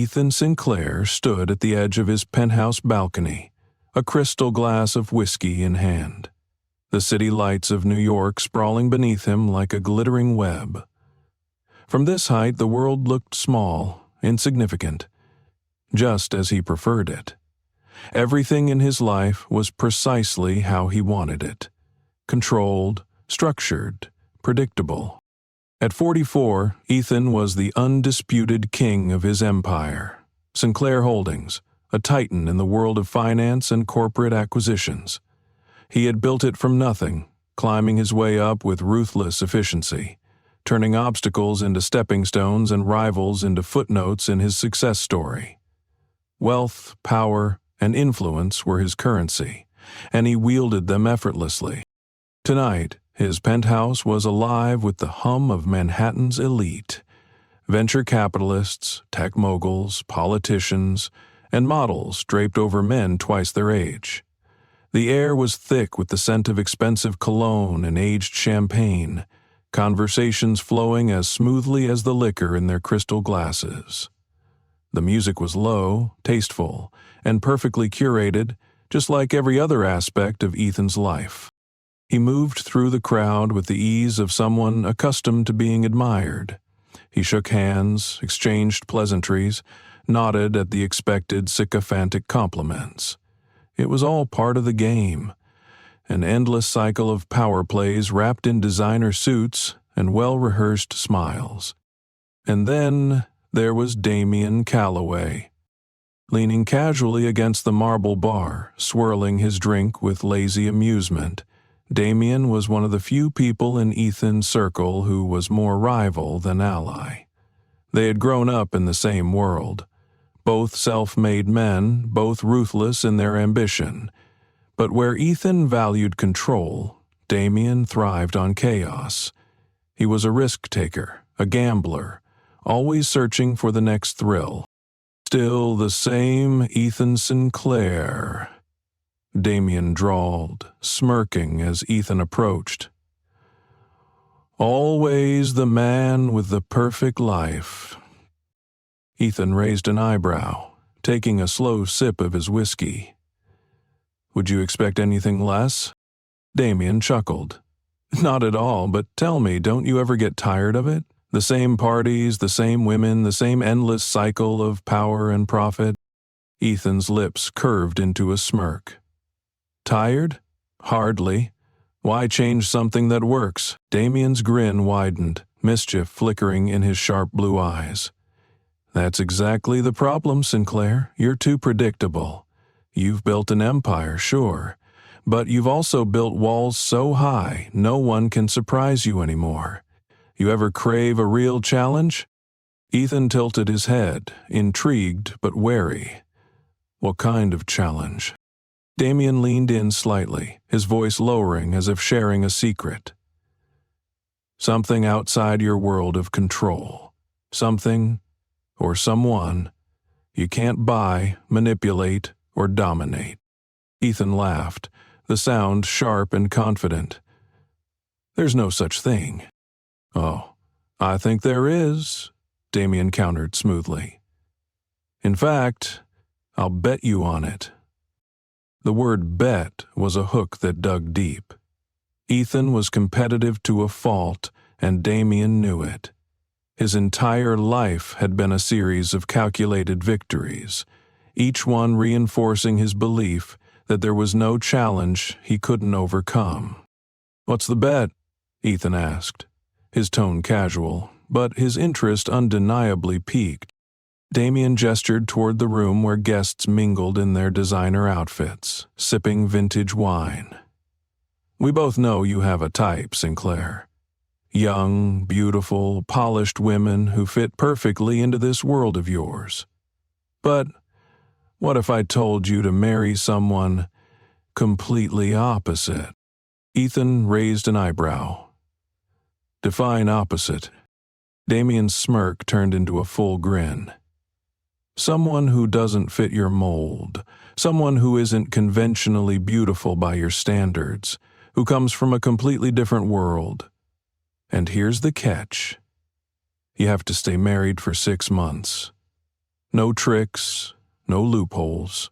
Ethan Sinclair stood at the edge of his penthouse balcony, a crystal glass of whiskey in hand, the city lights of New York sprawling beneath him like a glittering web. From this height the world looked small, insignificant, just as he preferred it. Everything in his life was precisely how he wanted it, controlled, structured, predictable. At 44, Ethan was the undisputed king of his empire, Sinclair Holdings, a titan in the world of finance and corporate acquisitions. He had built it from nothing, climbing his way up with ruthless efficiency, turning obstacles into stepping stones and rivals into footnotes in his success story. Wealth, power, and influence were his currency, and he wielded them effortlessly. Tonight, his penthouse was alive with the hum of Manhattan's elite, venture capitalists, tech moguls, politicians, and models draped over men twice their age. The air was thick with the scent of expensive cologne and aged champagne, conversations flowing as smoothly as the liquor in their crystal glasses. The music was low, tasteful, and perfectly curated, just like every other aspect of Ethan's life. He moved through the crowd with the ease of someone accustomed to being admired. He shook hands, exchanged pleasantries, nodded at the expected sycophantic compliments. It was all part of the game, an endless cycle of power plays wrapped in designer suits and well-rehearsed smiles. And then there was Damien Calloway, leaning casually against the marble bar, swirling his drink with lazy amusement. Damien was one of the few people in Ethan's circle who was more rival than ally. They had grown up in the same world, both self-made men, both ruthless in their ambition. But where Ethan valued control, Damien thrived on chaos. He was a risk-taker, a gambler, always searching for the next thrill. Still the same Ethan Sinclair, Damien drawled, smirking as Ethan approached. Always the man with the perfect life. Ethan raised an eyebrow, taking a slow sip of his whiskey. Would you expect anything less? Damien chuckled. Not at all, but tell me, don't you ever get tired of it? The same parties, the same women, the same endless cycle of power and profit? Ethan's lips curved into a smirk. Tired? Hardly. Why change something that works? Damien's grin widened, mischief flickering in his sharp blue eyes. That's exactly the problem, Sinclair. You're too predictable. You've built an empire, sure, but you've also built walls so high no one can surprise you anymore. You ever crave a real challenge? Ethan tilted his head, intrigued but wary. What kind of challenge? Damien leaned in slightly, his voice lowering as if sharing a secret. Something outside your world of control. Something, or someone, you can't buy, manipulate, or dominate. Ethan laughed, the sound sharp and confident. There's no such thing. Oh, I think there is, Damien countered smoothly. In fact, I'll bet you on it. The word bet was a hook that dug deep. Ethan was competitive to a fault, and Damien knew it. His entire life had been a series of calculated victories, each one reinforcing his belief that there was no challenge he couldn't overcome. What's the bet? Ethan asked, his tone casual, but his interest undeniably piqued. Damien gestured toward the room where guests mingled in their designer outfits, sipping vintage wine. We both know you have a type, Sinclair. Young, beautiful, polished women who fit perfectly into this world of yours. But what if I told you to marry someone completely opposite? Ethan raised an eyebrow. Define opposite. Damien's smirk turned into a full grin. Someone who doesn't fit your mold, someone who isn't conventionally beautiful by your standards, who comes from a completely different world. And here's the catch. You have to stay married for 6 months. No tricks, no loopholes,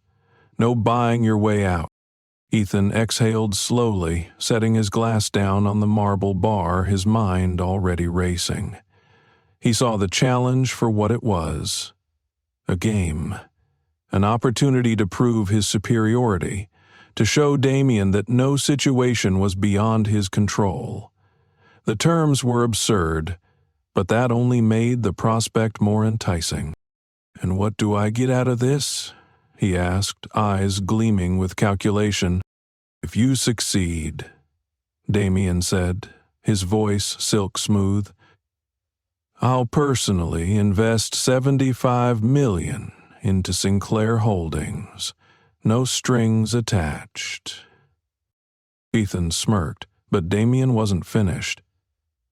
no buying your way out. Ethan exhaled slowly, setting his glass down on the marble bar, his mind already racing. He saw the challenge for what it was: a game, an opportunity to prove his superiority, to show Damien that no situation was beyond his control. The terms were absurd, but that only made the prospect more enticing. "And what do I get out of this?" he asked, eyes gleaming with calculation. "If you succeed," Damien said, his voice silk smooth, "I'll personally invest $75 million into Sinclair Holdings. No strings attached." Ethan smirked, but Damien wasn't finished.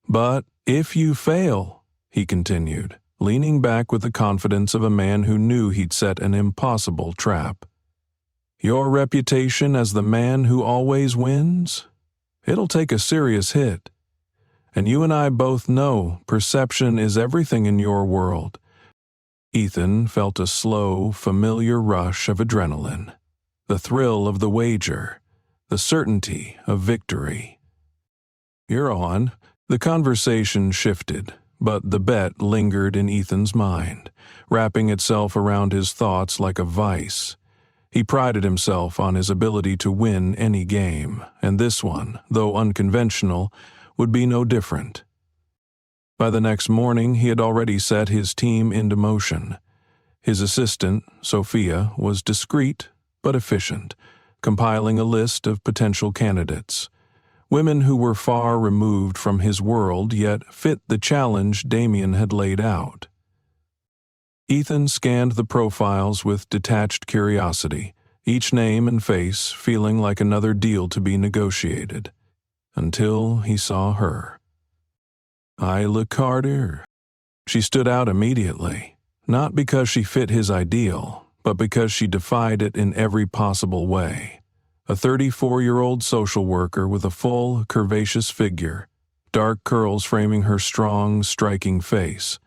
"But if you fail," he continued, leaning back with the confidence of a man who knew he'd set an impossible trap, "your reputation as the man who always wins? It'll take a serious hit. And you and I both know perception is everything in your world." Ethan felt a slow, familiar rush of adrenaline, the thrill of the wager, the certainty of victory. "You're on." The conversation shifted, but the bet lingered in Ethan's mind, wrapping itself around his thoughts like a vice. He prided himself on his ability to win any game, and this one, though unconventional, would be no different. By the next morning, he had already set his team into motion. His assistant, Sophia, was discreet but efficient, compiling a list of potential candidates. Women who were far removed from his world yet fit the challenge Damien had laid out. Ethan scanned the profiles with detached curiosity, each name and face feeling like another deal to be negotiated, until he saw her. Isla Carter. She stood out immediately, not because she fit his ideal, but because she defied it in every possible way. A 34-year-old social worker with a full, curvaceous figure, dark curls framing her strong, striking face,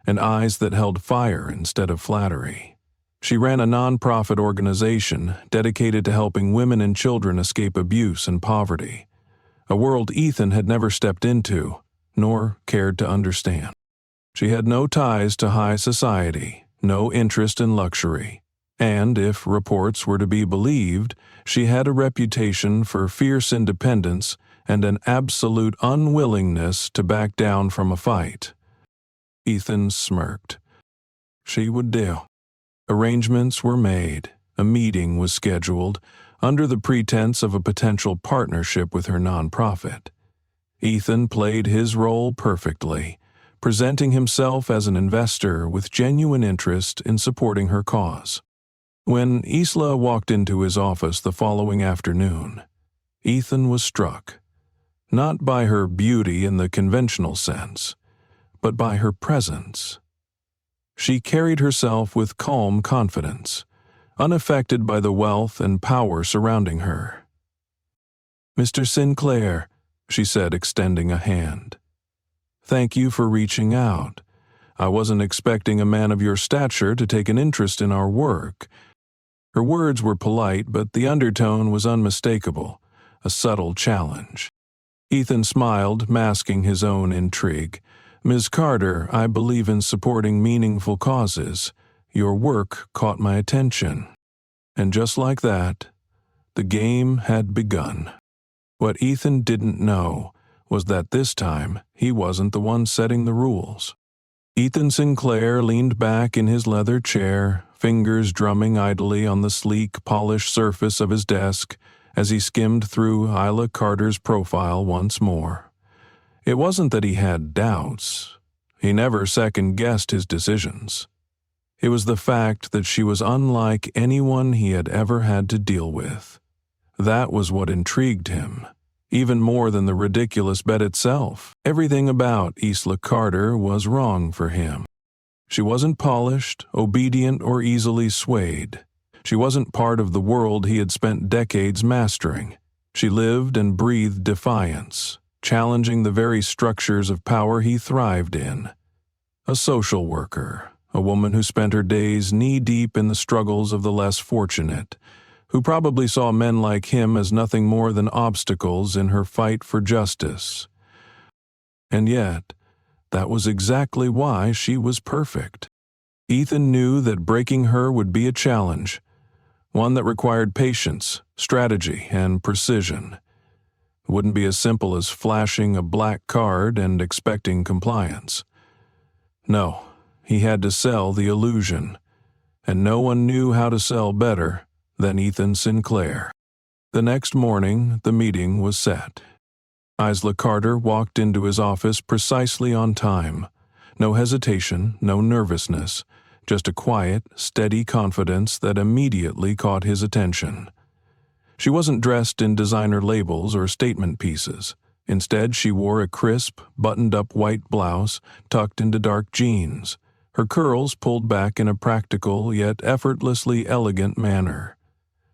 and eyes that held fire instead of flattery. She ran a non-profit organization dedicated to helping women and children escape abuse and poverty, a world Ethan had never stepped into, nor cared to understand. She had no ties to high society, no interest in luxury, and, if reports were to be believed, she had a reputation for fierce independence and an absolute unwillingness to back down from a fight. Ethan smirked. She would do. Arrangements were made. A meeting was scheduled, under the pretense of a potential partnership with her nonprofit. Ethan played his role perfectly, presenting himself as an investor with genuine interest in supporting her cause. When Isla walked into his office the following afternoon, Ethan was struck, not by her beauty in the conventional sense, but by her presence. She carried herself with calm confidence, unaffected by the wealth and power surrounding her. "Mr. Sinclair," she said, extending a hand. "Thank you for reaching out. I wasn't expecting a man of your stature to take an interest in our work." Her words were polite, but the undertone was unmistakable, a subtle challenge. Ethan smiled, masking his own intrigue. "Ms. Carter, I believe in supporting meaningful causes. Your work caught my attention." And just like that, the game had begun. What Ethan didn't know was that this time he wasn't the one setting the rules. Ethan Sinclair leaned back in his leather chair, fingers drumming idly on the sleek, polished surface of his desk as he skimmed through Isla Carter's profile once more. It wasn't that he had doubts. He never second-guessed his decisions. It was the fact that she was unlike anyone he had ever had to deal with. That was what intrigued him, even more than the ridiculous bet itself. Everything about Isla Carter was wrong for him. She wasn't polished, obedient, or easily swayed. She wasn't part of the world he had spent decades mastering. She lived and breathed defiance, challenging the very structures of power he thrived in. A social worker, a woman who spent her days knee-deep in the struggles of the less fortunate, who probably saw men like him as nothing more than obstacles in her fight for justice. And yet, that was exactly why she was perfect. Ethan knew that breaking her would be a challenge, one that required patience, strategy, and precision. It wouldn't be as simple as flashing a black card and expecting compliance. No, he had to sell the illusion, and no one knew how to sell better than Ethan Sinclair. The next morning, the meeting was set. Isla Carter walked into his office precisely on time. No hesitation, no nervousness, just a quiet, steady confidence that immediately caught his attention. She wasn't dressed in designer labels or statement pieces. Instead, she wore a crisp, buttoned-up white blouse tucked into dark jeans, her curls pulled back in a practical yet effortlessly elegant manner.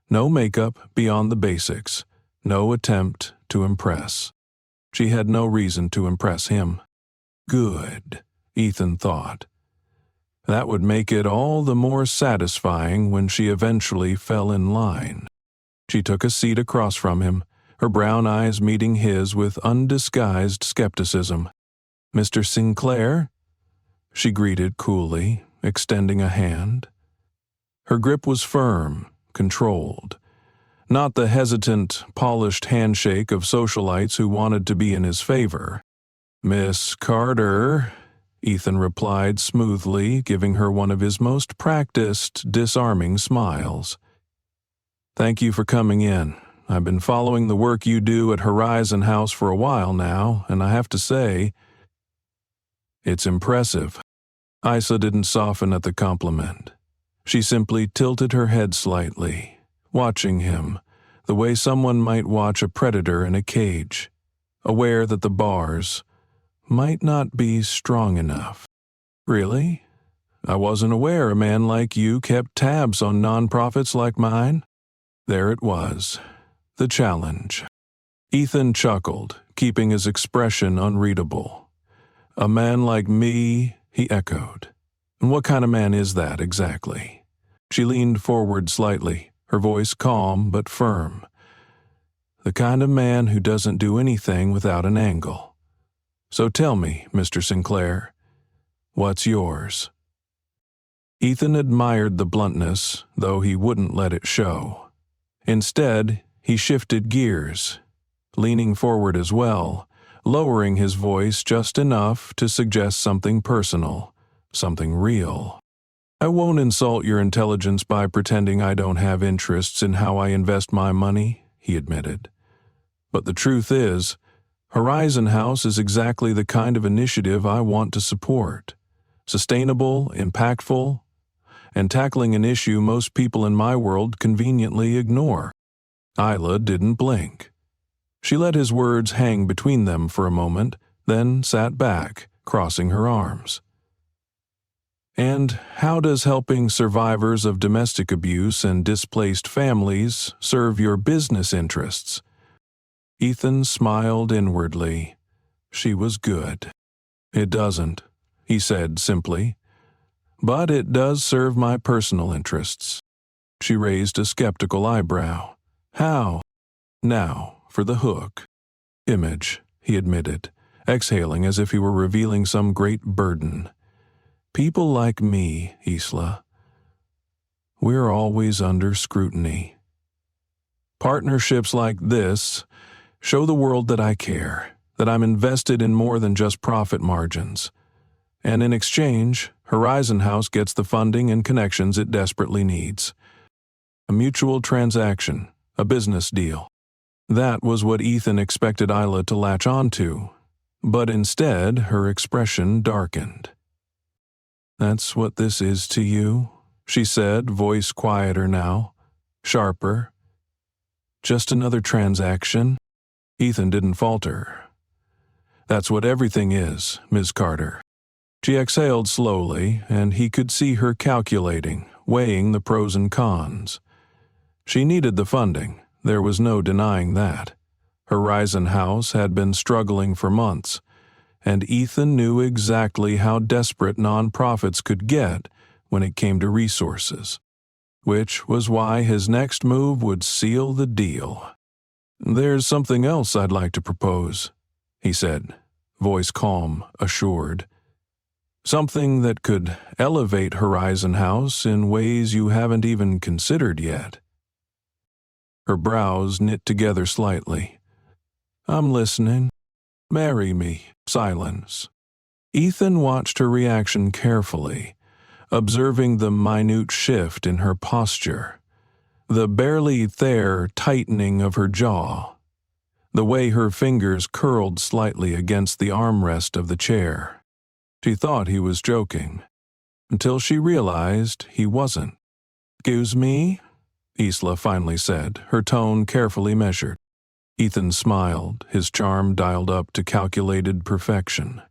No makeup beyond the basics, no attempt to impress. She had no reason to impress him. Good, Ethan thought. That would make it all the more satisfying when she eventually fell in line. She took a seat across from him, her brown eyes meeting his with undisguised skepticism. "Mr. Sinclair?" she greeted coolly, extending a hand. Her grip was firm, controlled. Not the hesitant, polished handshake of socialites who wanted to be in his favor. "Miss Carter," Ethan replied smoothly, giving her one of his most practiced, disarming smiles. "Thank you for coming in. I've been following the work you do at Horizon House for a while now, and I have to say, it's impressive." Isa didn't soften at the compliment. She simply tilted her head slightly, watching him, the way someone might watch a predator in a cage, aware that the bars might not be strong enough. "Really? I wasn't aware a man like you kept tabs on nonprofits like mine." There it was, the challenge. Ethan chuckled, keeping his expression unreadable. "A man like me," he echoed. "And what kind of man is that, exactly?" She leaned forward slightly, her voice calm but firm. "The kind of man who doesn't do anything without an angle. So tell me, Mr. Sinclair, what's yours?" Ethan admired the bluntness, though he wouldn't let it show. Instead, he shifted gears, leaning forward as well, lowering his voice just enough to suggest something personal, something real. "I won't insult your intelligence by pretending I don't have interests in how I invest my money," he admitted. "But the truth is, Horizon House is exactly the kind of initiative I want to support. Sustainable, impactful, and tackling an issue most people in my world conveniently ignore." Isla didn't blink. She let his words hang between them for a moment, then sat back, crossing her arms. "And how does helping survivors of domestic abuse and displaced families serve your business interests?" Ethan smiled inwardly. She was good. "It doesn't," he said simply. "But it does serve my personal interests." She raised a skeptical eyebrow. "How?" "Now, for the hook." "Image," he admitted, exhaling as if he were revealing some great burden. "People like me, Isla, we're always under scrutiny. Partnerships like this show the world that I care, that I'm invested in more than just profit margins. And in exchange, Horizon House gets the funding and connections it desperately needs. A mutual transaction, a business deal." That was what Ethan expected Isla to latch onto, but instead her expression darkened. "That's what this is to you?" she said, voice quieter now, sharper. "Just another transaction?" Ethan didn't falter. "That's what everything is, Ms. Carter." She exhaled slowly, and he could see her calculating, weighing the pros and cons. She needed the funding, there was no denying that. Horizon House had been struggling for months, and Ethan knew exactly how desperate nonprofits could get when it came to resources, which was why his next move would seal the deal. "There's something else I'd like to propose," he said, voice calm, assured. "Something that could elevate Horizon House in ways you haven't even considered yet." Her brows knit together slightly. "I'm listening. Marry me." Silence. Ethan watched her reaction carefully, observing the minute shift in her posture, the barely there tightening of her jaw, the way her fingers curled slightly against the armrest of the chair. She thought he was joking, until she realized he wasn't. "Excuse me?" Isla finally said, her tone carefully measured. Ethan smiled, his charm dialed up to calculated perfection.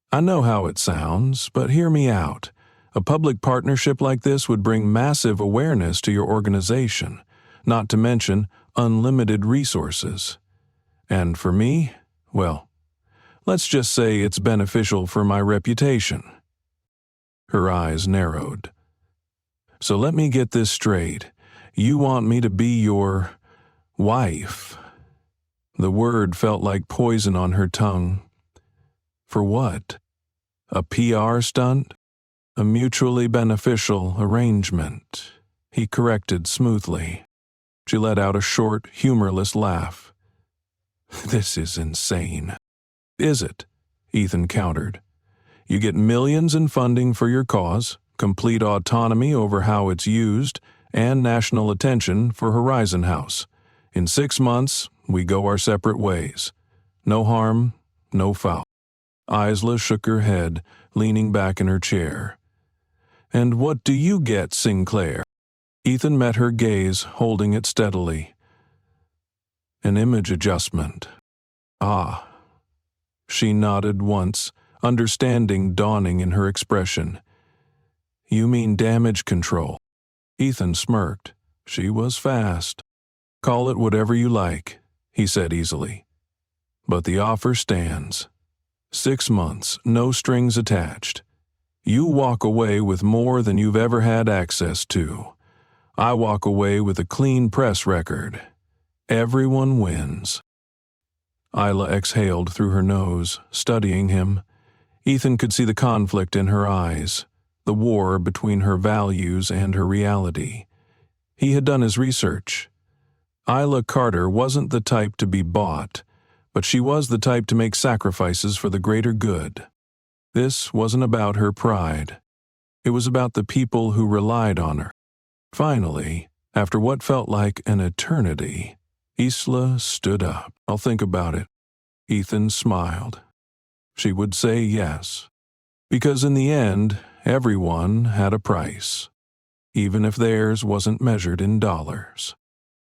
"I know how it sounds, but hear me out. A public partnership like this would bring massive awareness to your organization, not to mention unlimited resources. And for me, well, let's just say it's beneficial for my reputation." Her eyes narrowed. "So let me get this straight. You want me to be your wife?" The word felt like poison on her tongue. For what? A PR stunt? A mutually beneficial arrangement? He corrected smoothly. She let out a short, humorless laugh. "This is insane." "Is it?" Ethan countered. "You get millions in funding for your cause, complete autonomy over how it's used, and national attention for Horizon House. In 6 months, we go our separate ways. No harm, no foul." Isla shook her head, leaning back in her chair. "And what do you get, Sinclair?" Ethan met her gaze, holding it steadily. "An image adjustment." "Ah." She nodded once, understanding dawning in her expression. "You mean damage control?" Ethan smirked. She was fast. "Call it whatever you like," he said easily. "But the offer stands. 6 months, no strings attached. You walk away with more than you've ever had access to. I walk away with a clean press record. Everyone wins." Isla exhaled through her nose, studying him. Ethan could see the conflict in her eyes, the war between her values and her reality. He had done his research. Isla Carter wasn't the type to be bought, but she was the type to make sacrifices for the greater good. This wasn't about her pride. It was about the people who relied on her. Finally, after what felt like an eternity, Isla stood up. "I'll think about it." Ethan smiled. She would say yes. Because in the end, everyone had a price, even if theirs wasn't measured in dollars.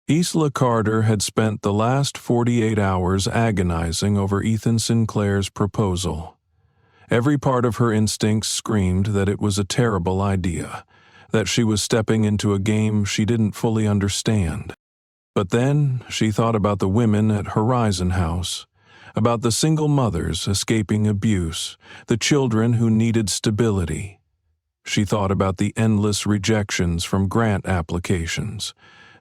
Isla Carter had spent the last 48 hours agonizing over Ethan Sinclair's proposal. Every part of her instincts screamed that it was a terrible idea, that she was stepping into a game she didn't fully understand. But then she thought about the women at Horizon House, about the single mothers escaping abuse, the children who needed stability. She thought about the endless rejections from grant applications,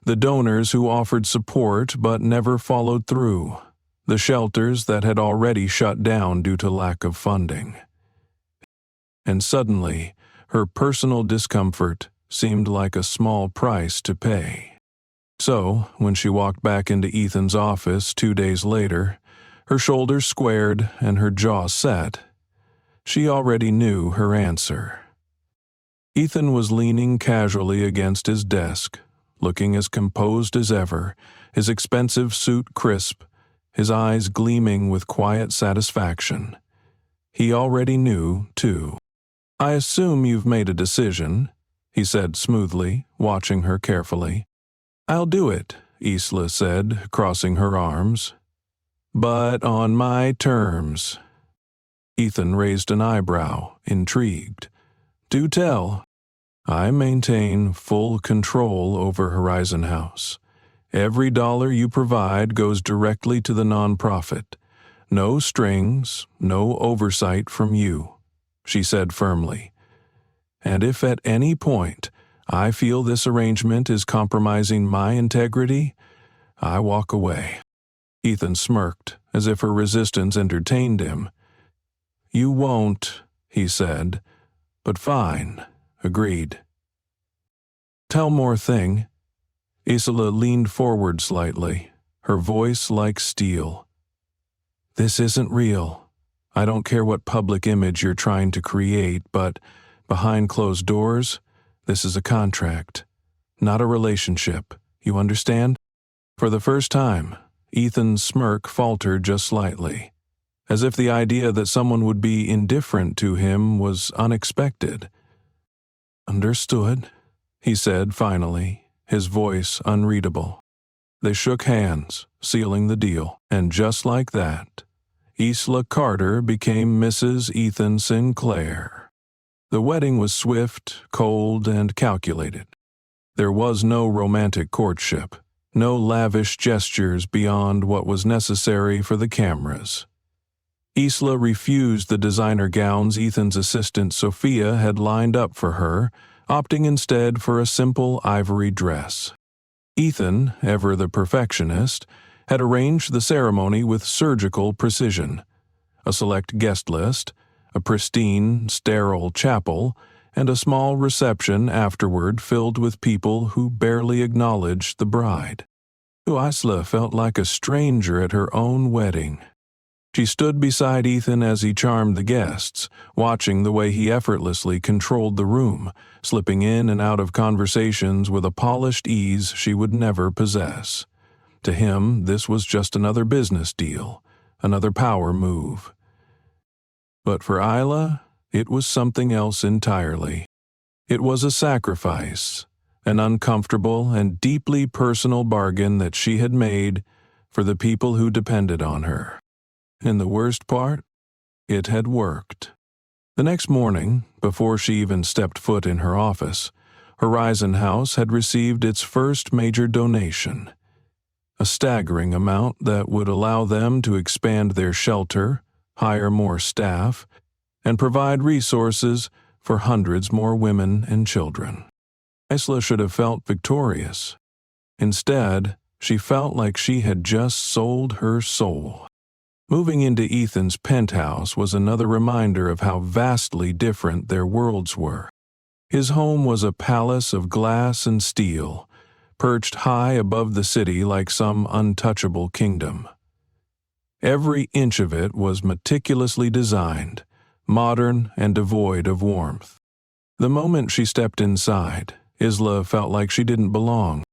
the donors who offered support but never followed through, the shelters that had already shut down due to lack of funding. And suddenly, her personal discomfort seemed like a small price to pay. So, when she walked back into Ethan's office 2 days later, her shoulders squared and her jaw set, she already knew her answer. Ethan was leaning casually against his desk, looking as composed as ever, his expensive suit crisp, his eyes gleaming with quiet satisfaction. He already knew, too. "I assume you've made a decision," he said smoothly, watching her carefully. "I'll do it," Isla said, crossing her arms. "But on my terms." Ethan raised an eyebrow, intrigued. "Do tell." "I maintain full control over Horizon House. Every dollar you provide goes directly to the nonprofit. No strings, no oversight from you, she said firmly. And if at any point I feel this arrangement is compromising my integrity, I walk away. Ethan smirked, as if her resistance entertained him. You won't, he said, but fine, agreed. Tell more thing. Isla leaned forward slightly, her voice like steel. This isn't real. I don't care what public image you're trying to create, but behind closed doors, this is a contract, not a relationship. You understand? For the first time, Ethan's smirk faltered just slightly, as if the idea that someone would be indifferent to him was unexpected. Understood, he said finally, his voice unreadable. They shook hands, sealing the deal, and just like that, Isla Carter became Mrs. Ethan Sinclair. The wedding was swift, cold, and calculated. There was no romantic courtship, no lavish gestures beyond what was necessary for the cameras. Isla refused the designer gowns Ethan's assistant Sophia had lined up for her, opting instead for a simple ivory dress. Ethan, ever the perfectionist, had arranged the ceremony with surgical precision. A select guest list, a pristine, sterile chapel, and a small reception afterward filled with people who barely acknowledged the bride. Isla felt like a stranger at her own wedding. She stood beside Ethan as he charmed the guests, watching the way he effortlessly controlled the room, slipping in and out of conversations with a polished ease she would never possess. To him, this was just another business deal, another power move. But for Isla, it was something else entirely. It was a sacrifice, an uncomfortable and deeply personal bargain that she had made for the people who depended on her. And the worst part? It had worked. The next morning, before she even stepped foot in her office, Horizon House had received its first major donation. A staggering amount that would allow them to expand their shelter, hire more staff, and provide resources for hundreds more women and children. Isla should have felt victorious. Instead, she felt like she had just sold her soul. Moving into Ethan's penthouse was another reminder of how vastly different their worlds were. His home was a palace of glass and steel, perched high above the city like some untouchable kingdom. Every inch of it was meticulously designed, modern and devoid of warmth. The moment she stepped inside, Isla felt like she didn't belong.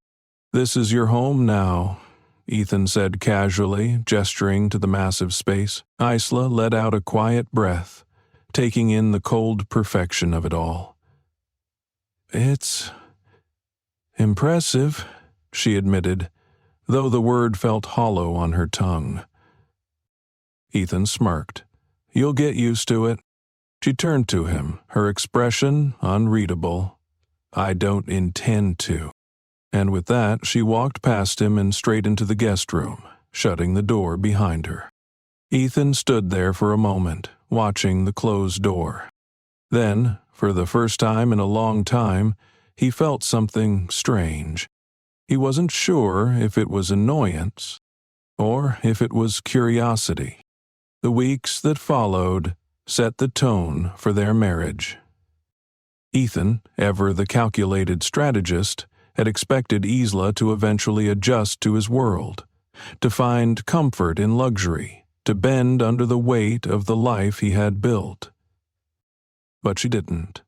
"This is your home now," Ethan said casually, gesturing to the massive space. Isla let out a quiet breath, taking in the cold perfection of it all. "It's impressive," she admitted, though the word felt hollow on her tongue. Ethan smirked. "You'll get used to it." She turned to him, her expression unreadable. "I don't intend to." And with that, she walked past him and straight into the guest room, shutting the door behind her. Ethan stood there for a moment, watching the closed door. Then, for the first time in a long time, he felt something strange. He wasn't sure if it was annoyance or if it was curiosity. The weeks that followed set the tone for their marriage. Ethan, ever the calculated strategist, had expected Isla to eventually adjust to his world, to find comfort in luxury, to bend under the weight of the life he had built. But she didn't.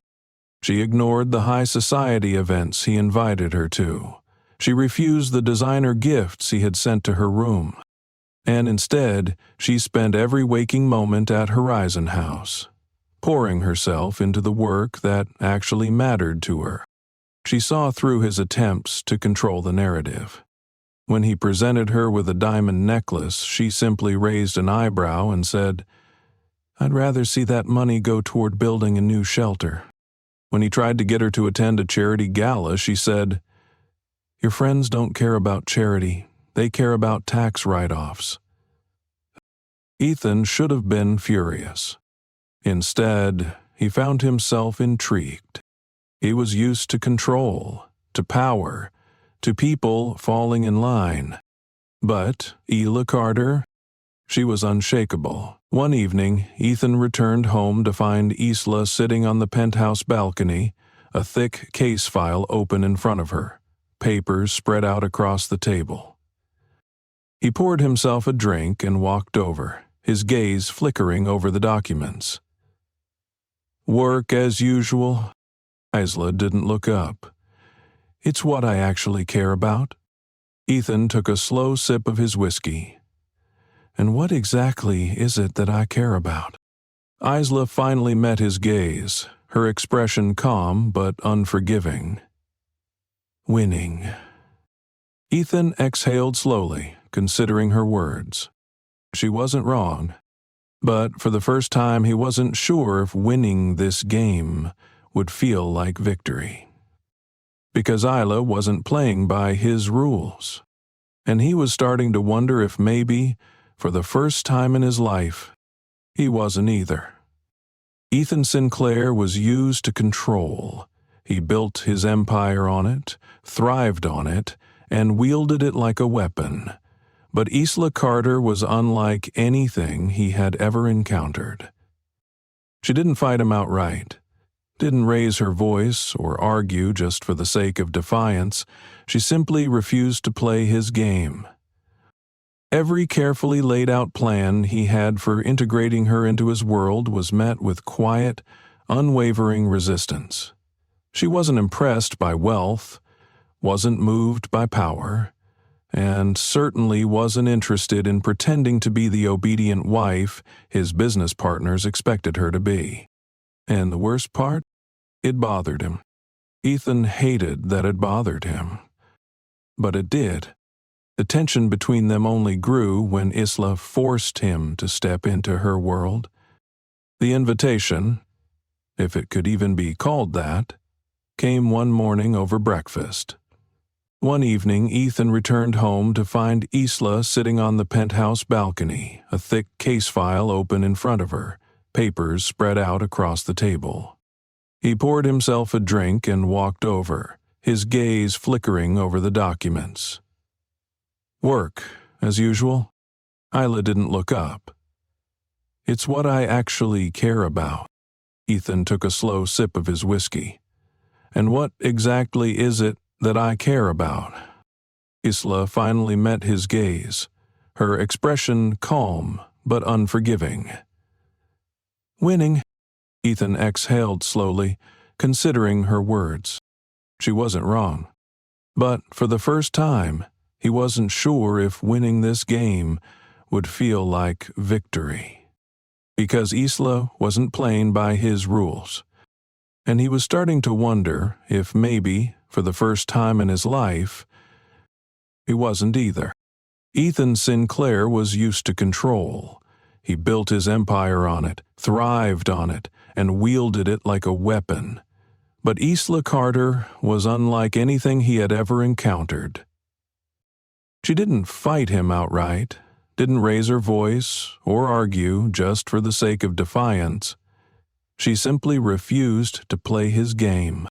She ignored the high society events he invited her to. She refused the designer gifts he had sent to her room. And instead, she spent every waking moment at Horizon House, pouring herself into the work that actually mattered to her. She saw through his attempts to control the narrative. When he presented her with a diamond necklace, she simply raised an eyebrow and said, "I'd rather see that money go toward building a new shelter." When he tried to get her to attend a charity gala, she said, "Your friends don't care about charity. They care about tax write-offs." Ethan should have been furious. Instead, he found himself intrigued. He was used to control, to power, to people falling in line. But Ela Carter, she was unshakable. One evening, Ethan returned home to find Isla sitting on the penthouse balcony, a thick case file open in front of her, papers spread out across the table. He poured himself a drink and walked over, his gaze flickering over the documents. "Work as usual?" Isla didn't look up. "It's what I actually care about." Ethan took a slow sip of his whiskey. "And what exactly is it that I care about?" Isla finally met his gaze, her expression calm but unforgiving. "Winning." Ethan exhaled slowly, considering her words. She wasn't wrong. But for the first time he wasn't sure if winning this game would feel like victory. Because Isla wasn't playing by his rules. And he was starting to wonder if maybe, for the first time in his life, he wasn't either. Ethan Sinclair was used to control. He built his empire on it, thrived on it, and wielded it like a weapon. But Isla Carter was unlike anything he had ever encountered. She didn't fight him outright, didn't raise her voice or argue just for the sake of defiance. She simply refused to play his game. Every carefully laid out plan he had for integrating her into his world was met with quiet, unwavering resistance. She wasn't impressed by wealth, wasn't moved by power, and certainly wasn't interested in pretending to be the obedient wife his business partners expected her to be. And the worst part? It bothered him. Ethan hated that it bothered him. But it did. The tension between them only grew when Isla forced him to step into her world. The invitation, if it could even be called that, came one morning over breakfast. One evening, Ethan returned home to find Isla sitting on the penthouse balcony, a thick case file open in front of her, papers spread out across the table. He poured himself a drink and walked over, his gaze flickering over the documents. "Work, as usual?" Isla didn't look up. "It's what I actually care about." Ethan took a slow sip of his whiskey. "And what exactly is it that I care about?" Isla finally met his gaze, her expression calm but unforgiving. "Winning." Ethan exhaled slowly, considering her words. She wasn't wrong. But for the first time, he wasn't sure if winning this game would feel like victory. Because Isla wasn't playing by his rules. And he was starting to wonder if maybe, for the first time in his life, he wasn't either. Ethan Sinclair was used to control. He built his empire on it, thrived on it, and wielded it like a weapon. But Isla Carter was unlike anything he had ever encountered. She didn't fight him outright, didn't raise her voice or argue just for the sake of defiance. She simply refused to play his game.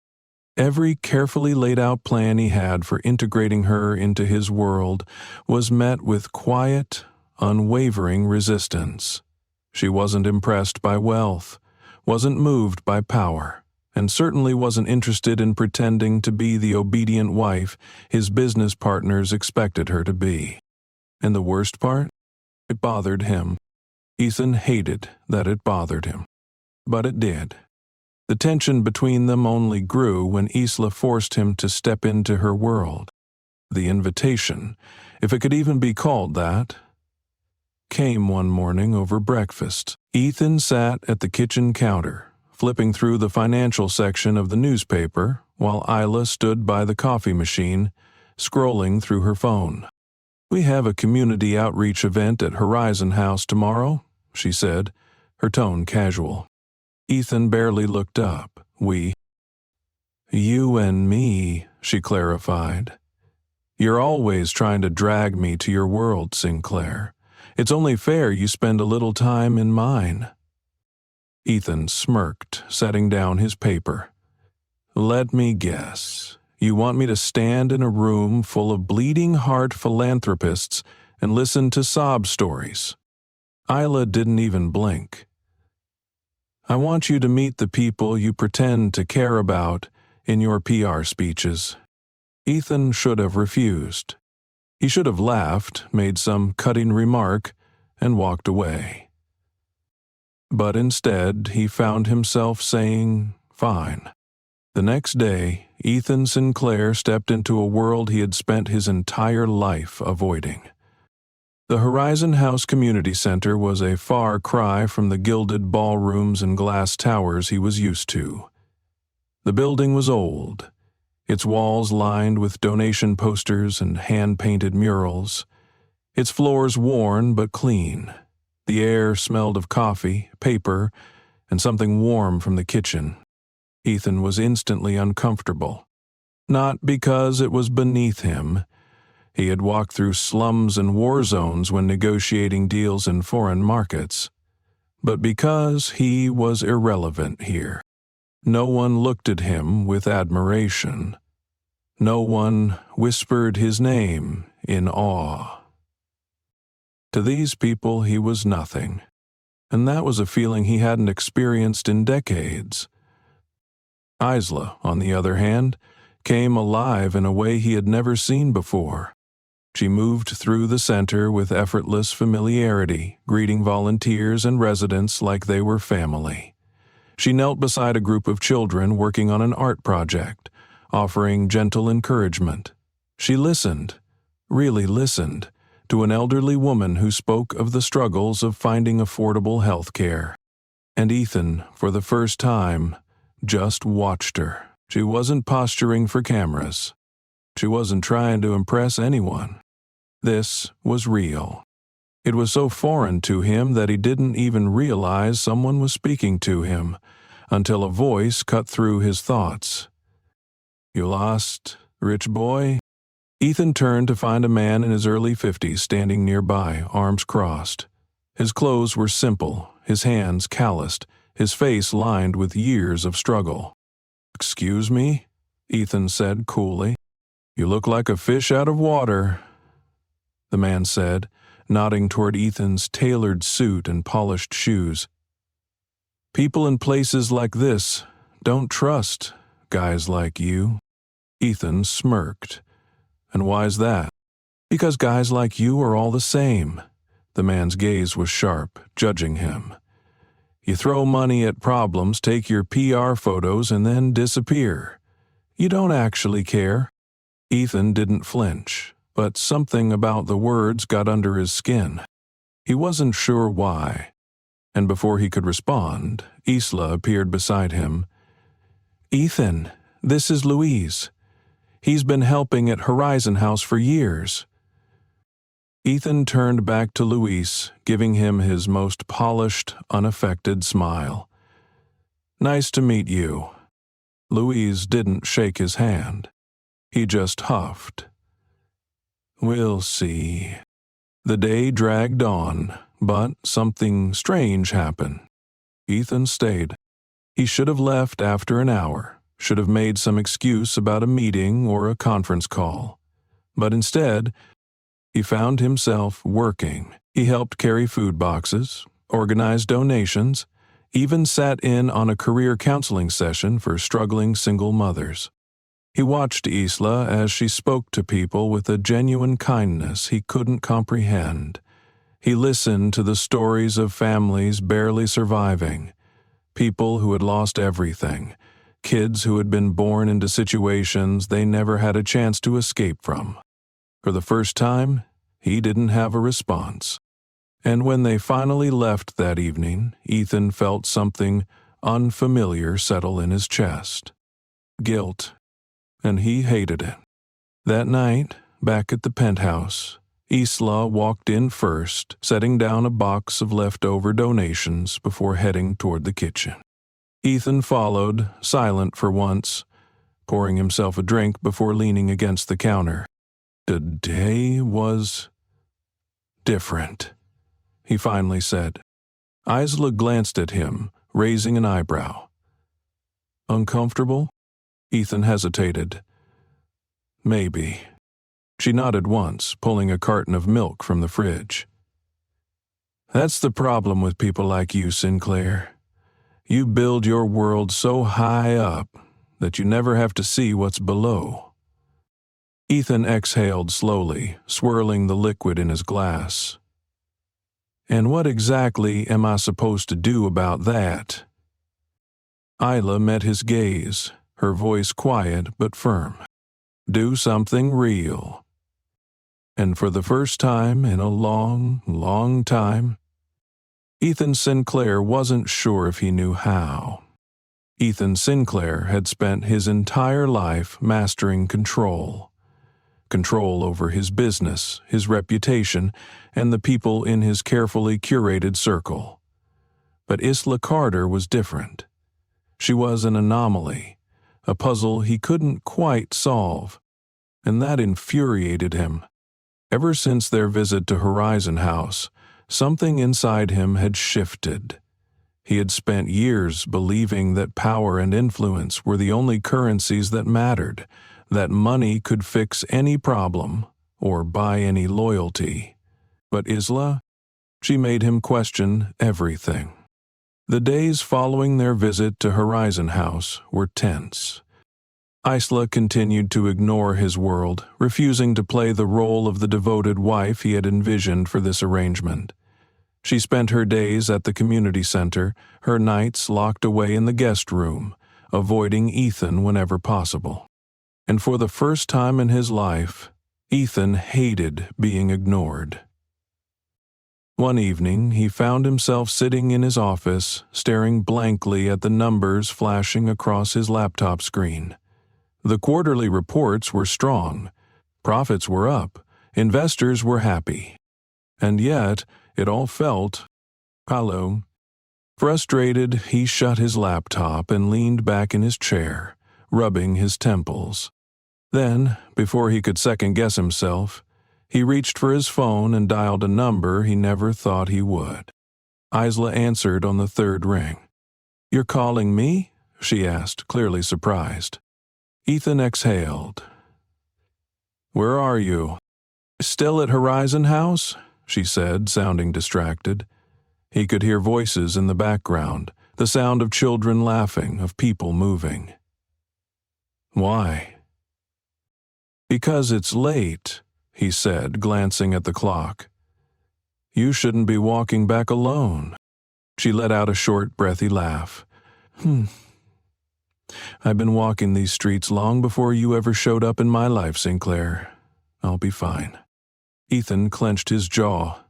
Every carefully laid out plan he had for integrating her into his world was met with quiet, unwavering resistance. She wasn't impressed by wealth, wasn't moved by power, and certainly wasn't interested in pretending to be the obedient wife his business partners expected her to be. And the worst part? It bothered him. Ethan hated that it bothered him. But it did. The tension between them only grew when Isla forced him to step into her world. The invitation, if it could even be called that, came one morning over breakfast. Ethan sat at the kitchen counter, flipping through the financial section of the newspaper, while Isla stood by the coffee machine, scrolling through her phone. "We have a community outreach event at Horizon House tomorrow," she said, her tone casual. Ethan barely looked up. "We?" "You and me," she clarified. "You're always trying to drag me to your world, Sinclair. It's only fair you spend a little time in mine." Ethan smirked, setting down his paper. "Let me guess. You want me to stand in a room full of bleeding heart philanthropists and listen to sob stories?" Isla didn't even blink. "I want you to meet the people you pretend to care about in your PR speeches." Ethan should have refused. He should have laughed, made some cutting remark, and walked away. But instead, he found himself saying, "Fine." The next day, Ethan Sinclair stepped into a world he had spent his entire life avoiding. The Horizon House Community Center was a far cry from the gilded ballrooms and glass towers he was used to. The building was old, its walls lined with donation posters and hand-painted murals, its floors worn but clean. The air smelled of coffee, paper, and something warm from the kitchen. Ethan was instantly uncomfortable. Not because it was beneath him. He had walked through slums and war zones when negotiating deals in foreign markets. But because he was irrelevant here. No one looked at him with admiration. No one whispered his name in awe. To these people he was nothing, and that was a feeling he hadn't experienced in decades. Isla, on the other hand, came alive in a way he had never seen before. She moved through the center with effortless familiarity, greeting volunteers and residents like they were family. She knelt beside a group of children working on an art project, offering gentle encouragement. She listened, really listened, to an elderly woman who spoke of the struggles of finding affordable health care. And Ethan, for the first time, just watched her. She wasn't posturing for cameras. She wasn't trying to impress anyone. This was real. It was so foreign to him that he didn't even realize someone was speaking to him, until a voice cut through his thoughts. "You lost, rich boy?" Ethan turned to find a man in his early 50s standing nearby, arms crossed. His clothes were simple, his hands calloused, his face lined with years of struggle. "Excuse me?" Ethan said coolly. "You look like a fish out of water," the man said, nodding toward Ethan's tailored suit and polished shoes. "People in places like this don't trust guys like you." Ethan smirked. "And why's that?" "Because guys like you are all the same." The man's gaze was sharp, judging him. "You throw money at problems, take your PR photos, and then disappear. You don't actually care." Ethan didn't flinch, but something about the words got under his skin. He wasn't sure why. And before he could respond, Isla appeared beside him. "Ethan, this is Louise. He's been helping at Horizon House for years." Ethan turned back to Luis, giving him his most polished, unaffected smile. "Nice to meet you." Louise didn't shake his hand. He just huffed. "We'll see." The day dragged on, but something strange happened. Ethan stayed. He should have left after an hour, should have made some excuse about a meeting or a conference call. But instead, he found himself working. He helped carry food boxes, organized donations, even sat in on a career counseling session for struggling single mothers. He watched Isla as she spoke to people with a genuine kindness he couldn't comprehend. He listened to the stories of families barely surviving, people who had lost everything, kids who had been born into situations they never had a chance to escape from. For the first time, he didn't have a response. And when they finally left that evening, Ethan felt something unfamiliar settle in his chest. Guilt. And he hated it. That night, back at the penthouse, Isla walked in first, setting down a box of leftover donations before heading toward the kitchen. Ethan followed, silent for once, pouring himself a drink before leaning against the counter. Today was different. he finally said. Isla glanced at him, raising an eyebrow. Uncomfortable? Ethan hesitated. Maybe. She nodded once, pulling a carton of milk from the fridge. That's the problem with people like you, Sinclair. You build your world so high up that you never have to see what's below. Ethan exhaled slowly, swirling the liquid in his glass. And what exactly am I supposed to do about that? Isla met his gaze, her voice quiet but firm. Do something real. And for the first time in a long, long time, Ethan Sinclair wasn't sure if he knew how. Ethan Sinclair had spent his entire life mastering control. Control over his business, his reputation, and the people in his carefully curated circle. But Isla Carter was different. She was an anomaly, a puzzle he couldn't quite solve, and that infuriated him. Ever since their visit to Horizon House, something inside him had shifted. He had spent years believing that power and influence were the only currencies that mattered, that money could fix any problem or buy any loyalty. But Isla, she made him question everything. The days following their visit to Horizon House were tense. Isla continued to ignore his world, refusing to play the role of the devoted wife he had envisioned for this arrangement. She spent her days at the community center, her nights locked away in the guest room, avoiding Ethan whenever possible. And for the first time in his life, Ethan hated being ignored. One evening, he found himself sitting in his office, staring blankly at the numbers flashing across his laptop screen. The quarterly reports were strong, profits were up, investors were happy. And yet, it all felt hollow. Frustrated, he shut his laptop and leaned back in his chair, rubbing his temples. Then, before he could second-guess himself, he reached for his phone and dialed a number he never thought he would. Isla answered on the third ring. "You're calling me?" she asked, clearly surprised. Ethan exhaled. "Where are you?" "Still at Horizon House?" she said, sounding distracted. He could hear voices in the background, the sound of children laughing, of people moving. "Why?" "Because it's late," he said, glancing at the clock. "You shouldn't be walking back alone." She let out a short, breathy laugh. "I've been walking these streets long before you ever showed up in my life, Sinclair. I'll be fine." Ethan clenched his jaw.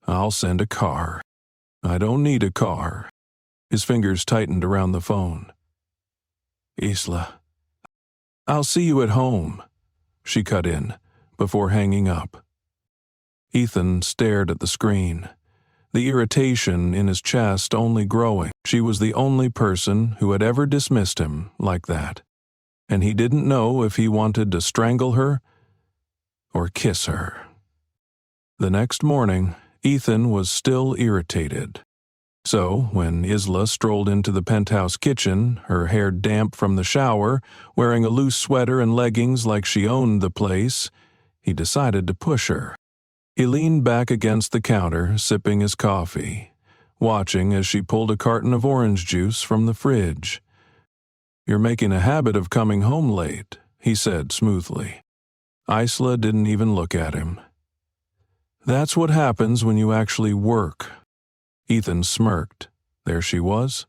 "I'll send a car." "I don't need a car." His fingers tightened around the phone. "Isla." "I'll see you at home," she cut in, before hanging up. Ethan stared at the screen, the irritation in his chest only growing. She was the only person who had ever dismissed him like that, and he didn't know if he wanted to strangle her or kiss her. The next morning, Ethan was still irritated. So, when Isla strolled into the penthouse kitchen, her hair damp from the shower, wearing a loose sweater and leggings like she owned the place, he decided to push her. He leaned back against the counter, sipping his coffee, watching as she pulled a carton of orange juice from the fridge. "You're making a habit of coming home late," he said smoothly. Isla didn't even look at him. "That's what happens when you actually work." Ethan smirked. There she was.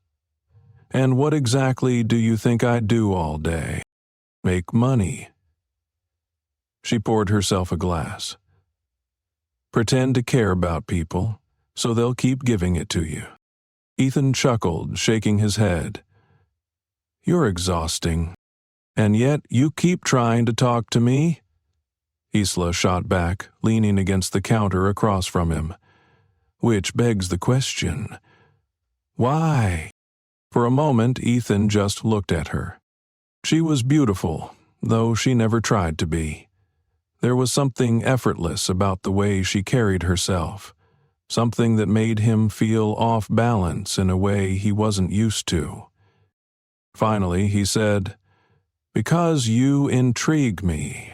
"And what exactly do you think I do all day?" "Make money." She poured herself a glass. "Pretend to care about people, so they'll keep giving it to you." Ethan chuckled, shaking his head. "You're exhausting. And yet you keep trying to talk to me?" Isla shot back, leaning against the counter across from him. "Which begs the question, why?" For a moment, Ethan just looked at her. She was beautiful, though she never tried to be. There was something effortless about the way she carried herself, something that made him feel off balance in a way he wasn't used to. Finally, he said, "Because you intrigue me."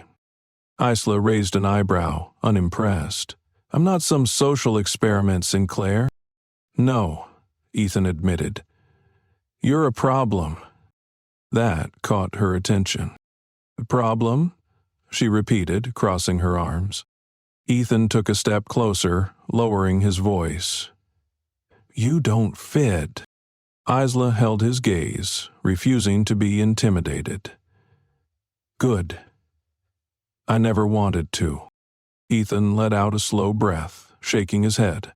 Isla raised an eyebrow, unimpressed. "I'm not some social experiment, Sinclair." "No," Ethan admitted. "You're a problem." That caught her attention. "A problem?" she repeated, crossing her arms. Ethan took a step closer, lowering his voice. "You don't fit." Isla held his gaze, refusing to be intimidated. "Good. I never wanted to." Ethan let out a slow breath, shaking his head.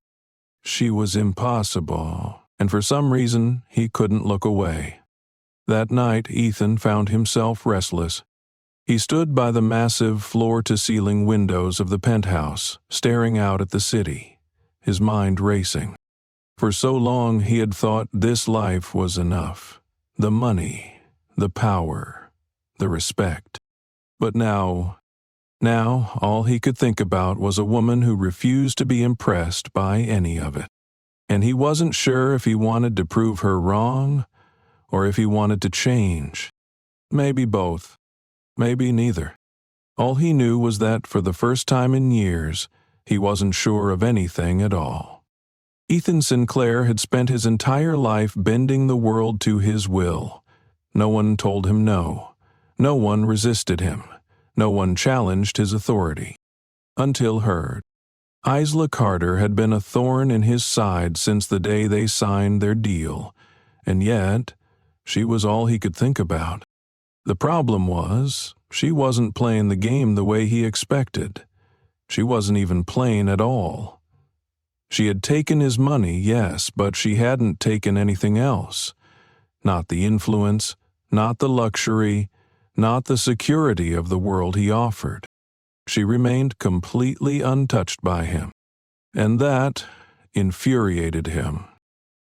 She was impossible, and for some reason he couldn't look away. That night Ethan found himself restless. He stood by the massive floor-to-ceiling windows of the penthouse, staring out at the city, his mind racing. For so long he had thought this life was enough. The money, the power, the respect. But now all he could think about was a woman who refused to be impressed by any of it. And he wasn't sure if he wanted to prove her wrong or if he wanted to change. Maybe both. Maybe neither. All he knew was that for the first time in years, he wasn't sure of anything at all. Ethan Sinclair had spent his entire life bending the world to his will. No one told him no. No one resisted him. No one challenged his authority. Until her. Isla Carter had been a thorn in his side since the day they signed their deal, and yet she was all he could think about. The problem was, she wasn't playing the game the way he expected. She wasn't even playing at all. She had taken his money, yes, but she hadn't taken anything else. Not the influence, not the luxury, not the security of the world he offered. She remained completely untouched by him. And that infuriated him.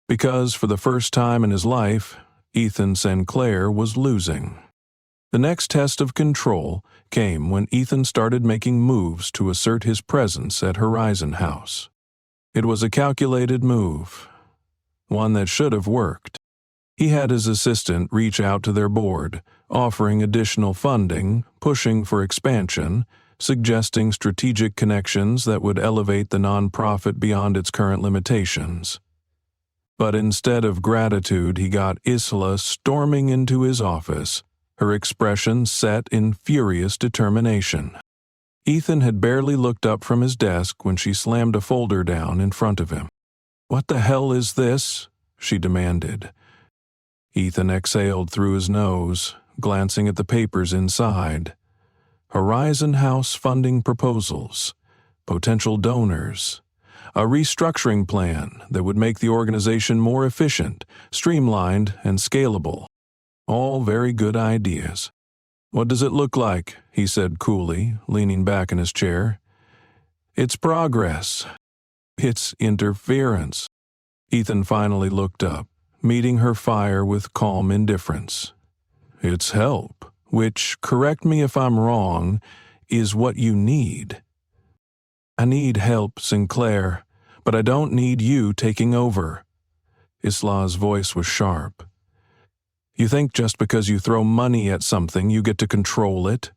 Because for the first time in his life, Ethan Sinclair was losing. The next test of control came when Ethan started making moves to assert his presence at Horizon House. It was a calculated move, one that should have worked. He had his assistant reach out to their board, offering additional funding, pushing for expansion, suggesting strategic connections that would elevate the nonprofit beyond its current limitations. But instead of gratitude, he got Isla storming into his office, her expression set in furious determination. Ethan had barely looked up from his desk when she slammed a folder down in front of him. "What the hell is this?" she demanded. Ethan exhaled through his nose, glancing at the papers inside. Horizon House funding proposals, potential donors, a restructuring plan that would make the organization more efficient, streamlined, and scalable. All very good ideas. "What does it look like?" he said coolly, leaning back in his chair. "It's progress. It's interference." Ethan finally looked up, meeting her fire with calm indifference. "It's help, which, correct me if I'm wrong, is what you need." "I need help, Sinclair, but I don't need you taking over." Isla's voice was sharp. "You think just because you throw money at something you get to control it?"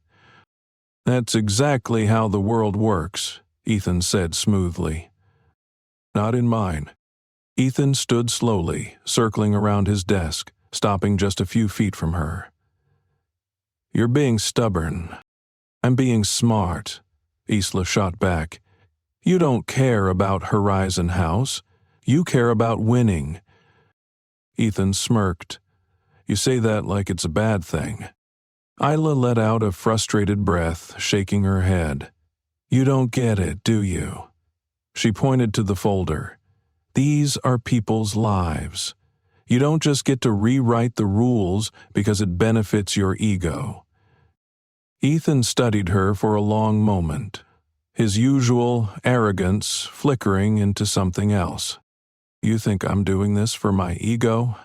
"That's exactly how the world works," Ethan said smoothly. "Not in mine." Ethan stood slowly, circling around his desk, stopping just a few feet from her. "You're being stubborn." "I'm being smart," Isla shot back. "You don't care about Horizon House. You care about winning." Ethan smirked. "You say that like it's a bad thing." Isla let out a frustrated breath, shaking her head. "You don't get it, do you?" She pointed to the folder. "These are people's lives. You don't just get to rewrite the rules because it benefits your ego." Ethan studied her for a long moment, his usual arrogance flickering into something else. "You think I'm doing this for my ego?"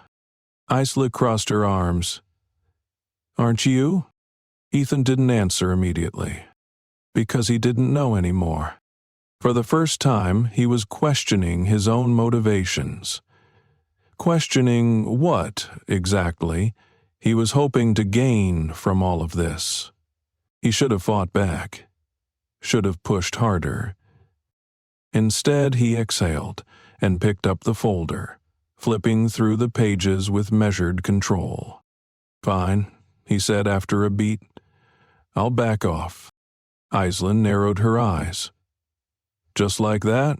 Isla crossed her arms. "Aren't you?" Ethan didn't answer immediately, because he didn't know anymore. For the first time, he was questioning his own motivations. Questioning what, exactly, he was hoping to gain from all of this. He should have fought back. Should have pushed harder. Instead, he exhaled and picked up the folder, flipping through the pages with measured control. "Fine," he said after a beat. "I'll back off." Aislinn narrowed her eyes. "Just like that?"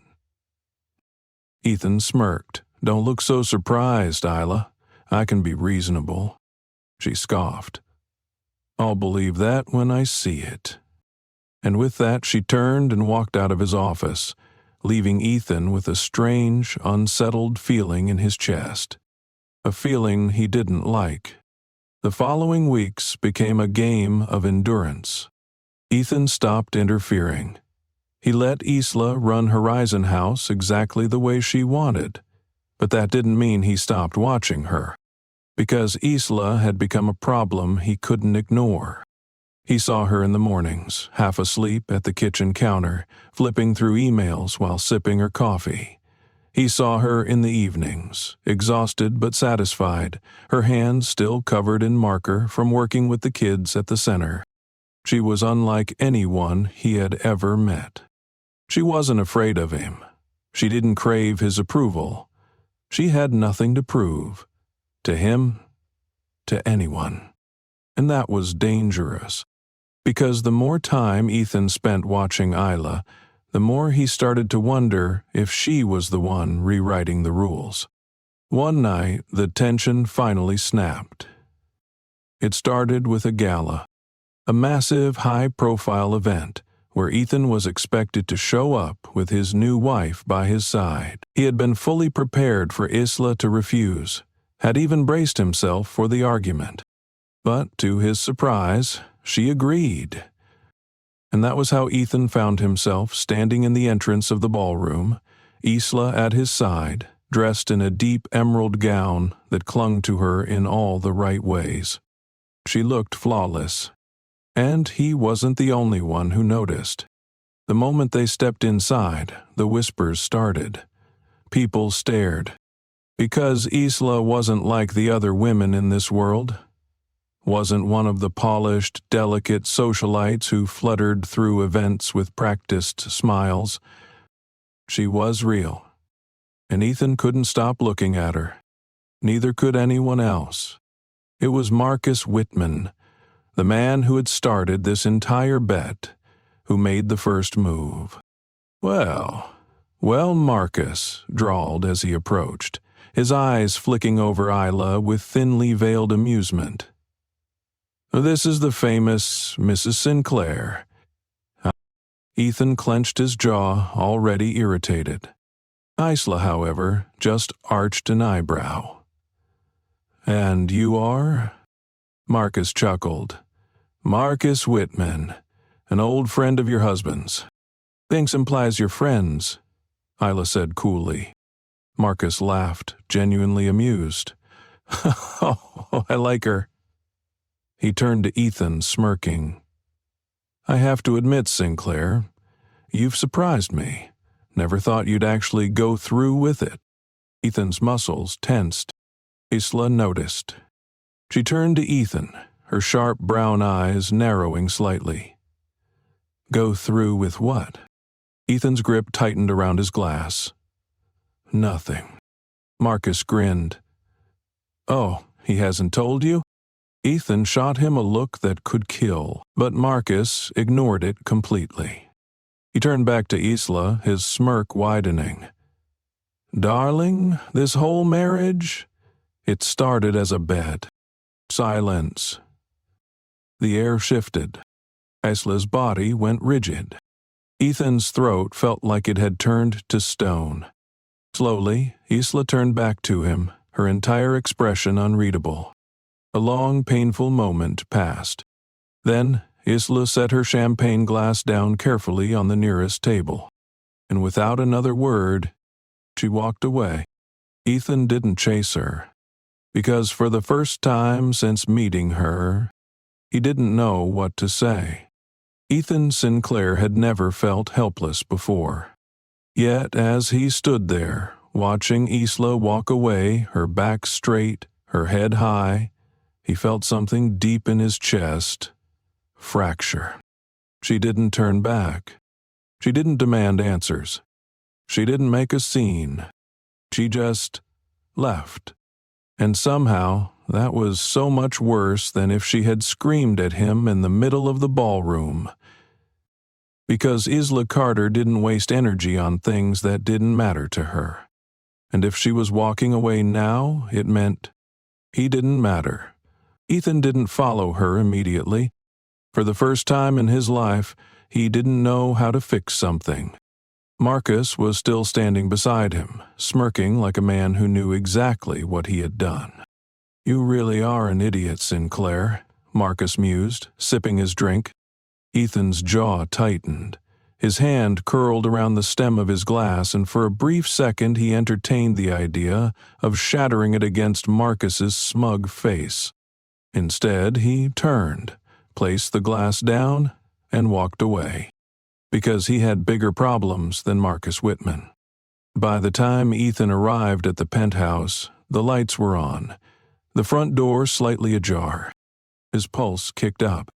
Ethan smirked. "Don't look so surprised, Isla. I can be reasonable." She scoffed. "I'll believe that when I see it." And with that, she turned and walked out of his office, leaving Ethan with a strange, unsettled feeling in his chest. A feeling he didn't like. The following weeks became a game of endurance. Ethan stopped interfering. He let Isla run Horizon House exactly the way she wanted, but that didn't mean he stopped watching her, because Isla had become a problem he couldn't ignore. He saw her in the mornings, half asleep at the kitchen counter, flipping through emails while sipping her coffee. He saw her in the evenings, exhausted but satisfied, her hands still covered in marker from working with the kids at the center. She was unlike anyone he had ever met. She wasn't afraid of him. She didn't crave his approval. She had nothing to prove. To him, to anyone. And that was dangerous. Because the more time Ethan spent watching Isla, the more he started to wonder if she was the one rewriting the rules. One night, the tension finally snapped. It started with a gala, a massive, high-profile event where Ethan was expected to show up with his new wife by his side. He had been fully prepared for Isla to refuse, had even braced himself for the argument. But, to his surprise, she agreed. And that was how Ethan found himself standing in the entrance of the ballroom, Isla at his side, dressed in a deep emerald gown that clung to her in all the right ways. She looked flawless. And he wasn't the only one who noticed. The moment they stepped inside, the whispers started. People stared. Because Isla wasn't like the other women in this world. Wasn't one of the polished, delicate socialites who fluttered through events with practiced smiles. She was real. And Ethan couldn't stop looking at her. Neither could anyone else. It was Marcus Whitman, the man who had started this entire bet, who made the first move. Well, Marcus, drawled as he approached, his eyes flicking over Isla with thinly veiled amusement. "This is the famous Mrs. Sinclair." Ethan clenched his jaw, already irritated. Isla, however, just arched an eyebrow. "And you are?" Marcus chuckled. "Marcus Whitman, an old friend of your husband's." "Thanks implies you're friends," Isla said coolly. Marcus laughed, genuinely amused. "Oh, I like her." He turned to Ethan, smirking. "I have to admit, Sinclair, you've surprised me. Never thought you'd actually go through with it." Ethan's muscles tensed. Isla noticed. She turned to Ethan, her sharp brown eyes narrowing slightly. "Go through with what?" Ethan's grip tightened around his glass. "Nothing." Marcus grinned. "Oh, he hasn't told you?" Ethan shot him a look that could kill, but Marcus ignored it completely. He turned back to Isla, his smirk widening. "Darling, this whole marriage, it started as a bet." Silence. The air shifted. Isla's body went rigid. Ethan's throat felt like it had turned to stone. Slowly, Isla turned back to him, her entire expression unreadable. A long, painful moment passed. Then, Isla set her champagne glass down carefully on the nearest table. And without another word, she walked away. Ethan didn't chase her. Because for the first time since meeting her, he didn't know what to say. Ethan Sinclair had never felt helpless before. Yet as he stood there, watching Isla walk away, her back straight, her head high, he felt something deep in his chest. Fracture. She didn't turn back. She didn't demand answers. She didn't make a scene. She just left. And somehow, that was so much worse than if she had screamed at him in the middle of the ballroom. Because Isla Carter didn't waste energy on things that didn't matter to her. And if she was walking away now, it meant he didn't matter. Ethan didn't follow her immediately. For the first time in his life, he didn't know how to fix something. Marcus was still standing beside him, smirking like a man who knew exactly what he had done. "You really are an idiot, Sinclair," Marcus mused, sipping his drink. Ethan's jaw tightened. His hand curled around the stem of his glass, and for a brief second he entertained the idea of shattering it against Marcus's smug face. Instead, he turned, placed the glass down, and walked away. Because he had bigger problems than Marcus Whitman. By the time Ethan arrived at the penthouse, the lights were on, the front door slightly ajar. His pulse kicked up.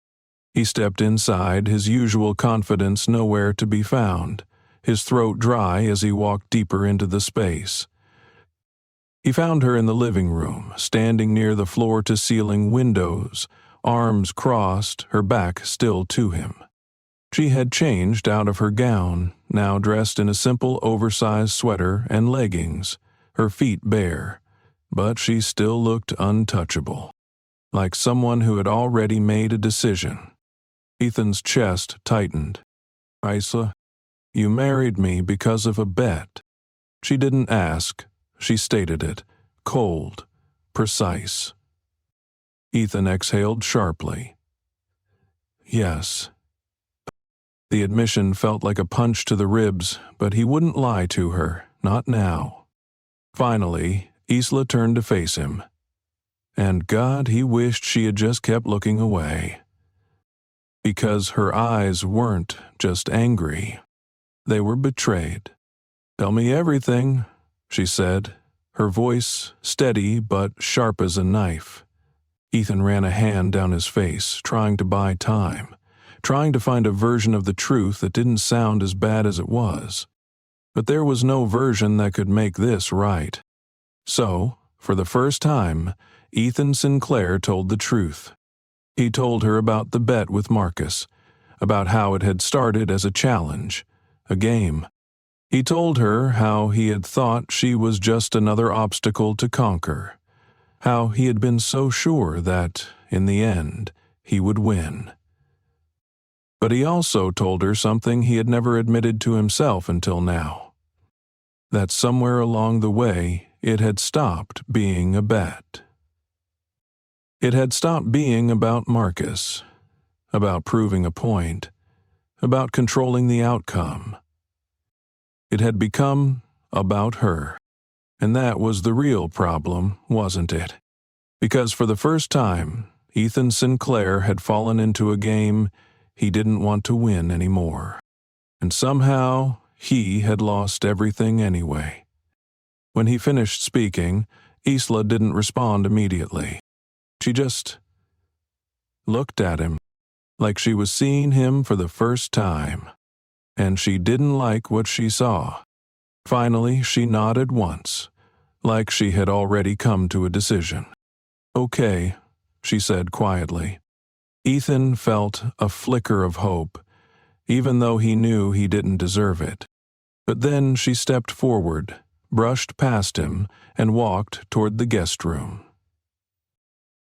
He stepped inside, his usual confidence nowhere to be found, his throat dry as he walked deeper into the space. He found her in the living room, standing near the floor-to-ceiling windows, arms crossed, her back still to him. She had changed out of her gown, now dressed in a simple oversized sweater and leggings, her feet bare, but she still looked untouchable, like someone who had already made a decision. Ethan's chest tightened. "Isla, you married me because of a bet." She didn't ask, she stated it, cold, precise. Ethan exhaled sharply. "Yes." The admission felt like a punch to the ribs, but he wouldn't lie to her, not now. Finally, Isla turned to face him. And God, he wished she had just kept looking away. Because her eyes weren't just angry. They were betrayed. "Tell me everything," she said, her voice steady but sharp as a knife. Ethan ran a hand down his face, trying to buy time. Trying to find a version of the truth that didn't sound as bad as it was. But there was no version that could make this right. So, for the first time, Ethan Sinclair told the truth. He told her about the bet with Marcus, about how it had started as a challenge, a game. He told her how he had thought she was just another obstacle to conquer, how he had been so sure that, in the end, he would win. But he also told her something he had never admitted to himself until now. That somewhere along the way, it had stopped being a bet. It had stopped being about Marcus, about proving a point, about controlling the outcome. It had become about her. And that was the real problem, wasn't it? Because for the first time, Ethan Sinclair had fallen into a game he didn't want to win anymore. And somehow, he had lost everything anyway. When he finished speaking, Isla didn't respond immediately. She just looked at him, like she was seeing him for the first time. And she didn't like what she saw. Finally, she nodded once, like she had already come to a decision. "Okay," she said quietly. Ethan felt a flicker of hope, even though he knew he didn't deserve it. But then she stepped forward, brushed past him, and walked toward the guest room.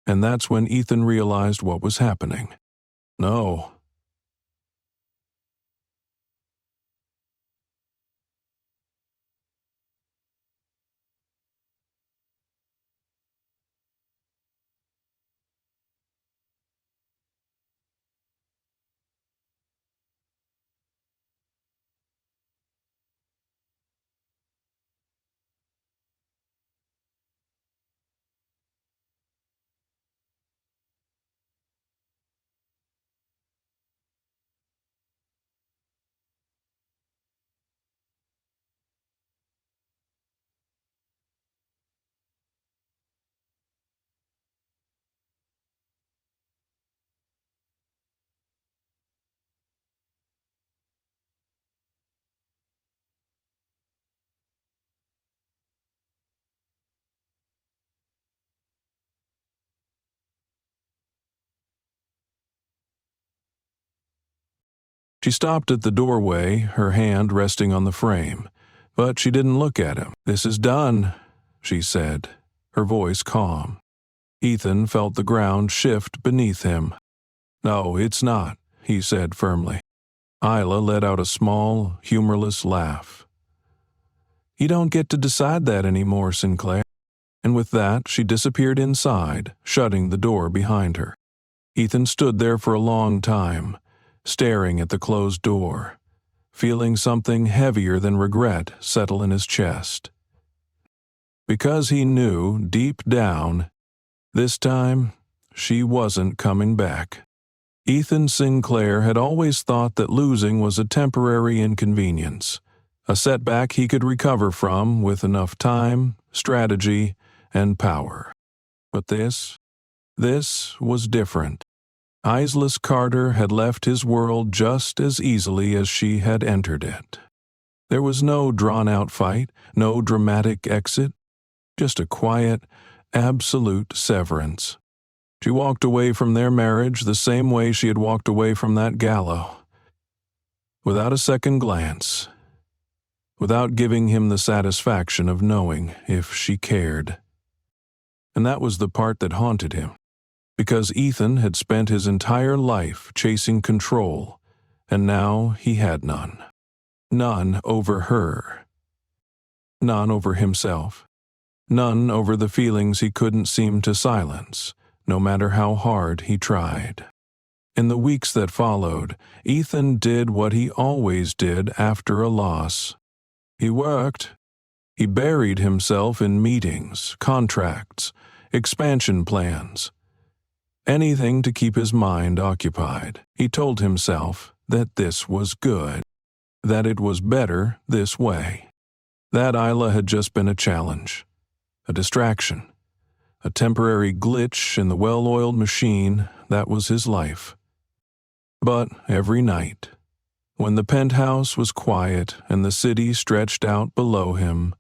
And that's when Ethan realized what was happening. No. She stopped at the doorway, her hand resting on the frame, but she didn't look at him. "This is done," she said, her voice calm. Ethan felt the ground shift beneath him. "No, it's not," he said firmly. Isla let out a small, humorless laugh. "You don't get to decide that anymore, Sinclair." And with that, she disappeared inside, shutting the door behind her. Ethan stood there for a long time, staring at the closed door, feeling something heavier than regret settle in his chest. Because he knew, deep down, this time, she wasn't coming back. Ethan Sinclair had always thought that losing was a temporary inconvenience, a setback he could recover from with enough time, strategy, and power. But this was different. Isla Carter had left his world just as easily as she had entered it. There was no drawn-out fight, no dramatic exit, just a quiet, absolute severance. She walked away from their marriage the same way she had walked away from that gallows, without a second glance, without giving him the satisfaction of knowing if she cared. And that was the part that haunted him, because Ethan had spent his entire life chasing control, and now he had none. None over her. None over himself. None over the feelings he couldn't seem to silence, no matter how hard he tried. In the weeks that followed, Ethan did what he always did after a loss. He worked. He buried himself in meetings, contracts, expansion plans. Anything to keep his mind occupied. He told himself that this was good, that it was better this way. That Isla had just been a challenge, a distraction, a temporary glitch in the well-oiled machine that was his life. But every night, when the penthouse was quiet and the city stretched out below him,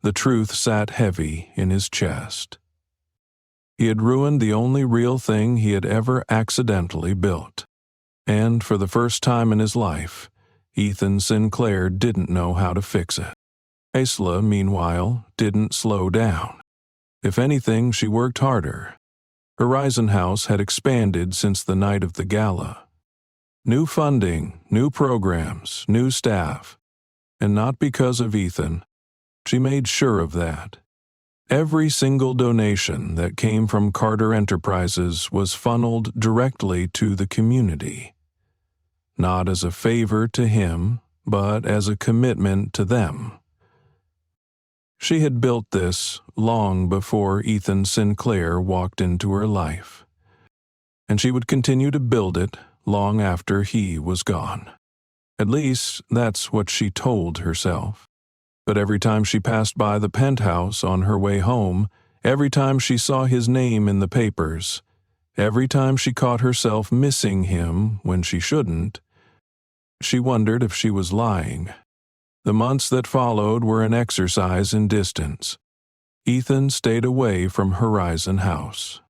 the truth sat heavy in his chest. He had ruined the only real thing he had ever accidentally built. And for the first time in his life, Ethan Sinclair didn't know how to fix it. Isla, meanwhile, didn't slow down. If anything, she worked harder. Horizon House had expanded since the night of the gala. New funding, new programs, new staff. And not because of Ethan. She made sure of that. Every single donation that came from Carter Enterprises was funneled directly to the community. Not as a favor to him, but as a commitment to them. She had built this long before Ethan Sinclair walked into her life. And she would continue to build it long after he was gone. At least, that's what she told herself. But every time she passed by the penthouse on her way home, every time she saw his name in the papers, every time she caught herself missing him when she shouldn't, she wondered if she was lying. The months that followed were an exercise in distance. Ethan stayed away from Horizon House.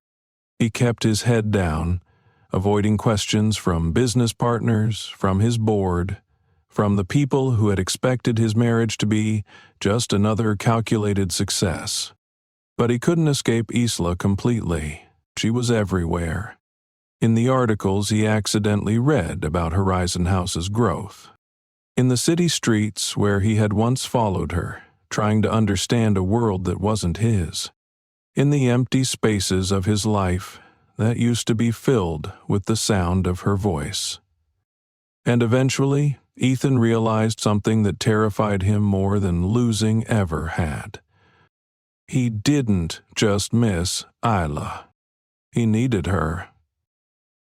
He kept his head down, avoiding questions from business partners, from his board, from the people who had expected his marriage to be just another calculated success. But he couldn't escape Isla completely. She was everywhere. In the articles he accidentally read about Horizon House's growth. In the city streets where he had once followed her, trying to understand a world that wasn't his. In the empty spaces of his life that used to be filled with the sound of her voice. And eventually, Ethan realized something that terrified him more than losing ever had. He didn't just miss Isla. He needed her.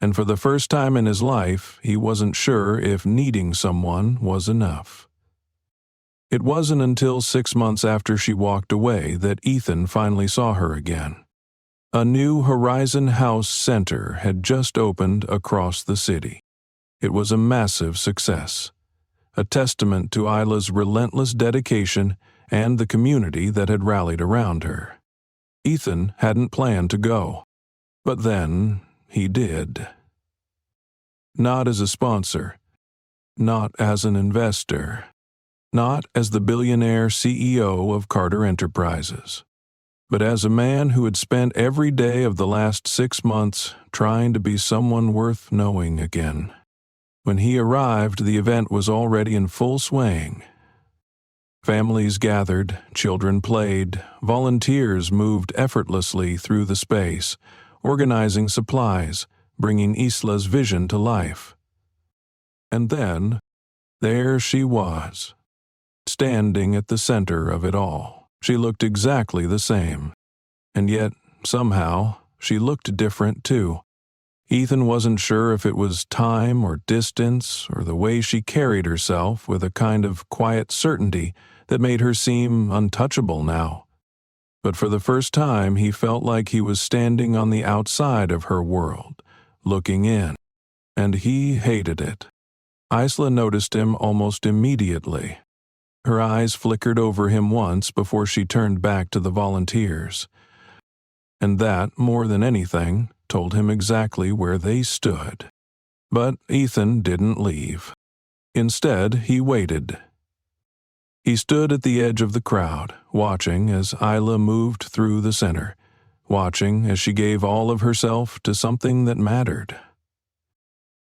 And for the first time in his life, he wasn't sure if needing someone was enough. It wasn't until 6 months after she walked away that Ethan finally saw her again. A new Horizon House Center had just opened across the city. It was a massive success, a testament to Isla's relentless dedication and the community that had rallied around her. Ethan hadn't planned to go, but then he did. Not as a sponsor, Not as an investor. Not as the billionaire CEO of Carter Enterprises, but as a man who had spent every day of the last 6 months trying to be someone worth knowing again. When he arrived, the event was already in full swing. Families gathered, children played, volunteers moved effortlessly through the space, organizing supplies, bringing Isla's vision to life. And then, there she was, standing at the center of it all. She looked exactly the same. And yet, somehow, she looked different too. Ethan wasn't sure if it was time or distance or the way she carried herself with a kind of quiet certainty that made her seem untouchable now. But for the first time, he felt like he was standing on the outside of her world, looking in. And he hated it. Isla noticed him almost immediately. Her eyes flickered over him once before she turned back to the volunteers. And that, more than anything, told him exactly where they stood. But Ethan didn't leave. Instead, he waited. He stood at the edge of the crowd, watching as Isla moved through the center, watching as she gave all of herself to something that mattered.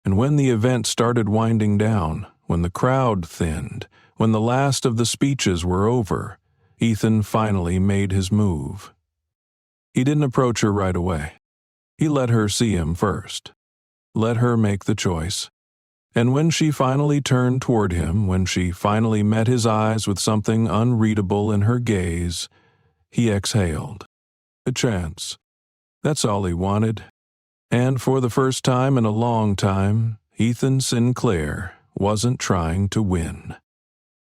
And when the event started winding down, when the crowd thinned, when the last of the speeches were over, Ethan finally made his move. He didn't approach her right away. He let her see him first. Let her make the choice. And when she finally turned toward him, when she finally met his eyes with something unreadable in her gaze, he exhaled. A chance. That's all he wanted. And for the first time in a long time, Ethan Sinclair wasn't trying to win.